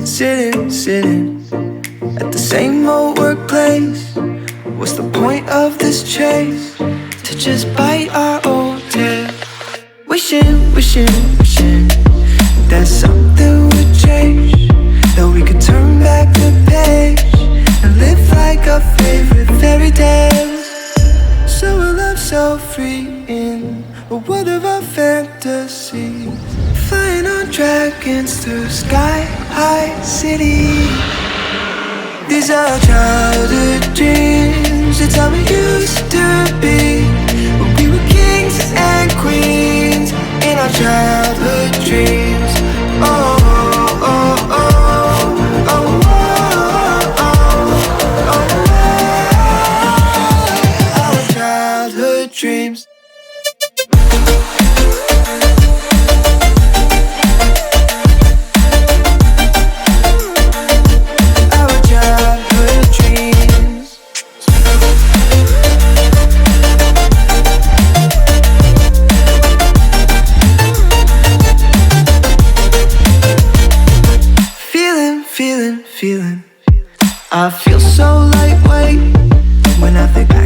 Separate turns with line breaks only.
sitting at the same old workplace. What's the point of this chase? To just bite our old tail. Wishing that something would change, that we could turn back the page and live like our favorite fairy tales. So a love so free in a world of our fantasies, flying on dragons through sky-high cities. These are childhood dreams, it's how we used to be, when we were kings and queens in our childhood dreams. Oh, oh, oh, oh, oh, oh, oh, our childhood dreams. Feeling, I feel so lightweight when I think I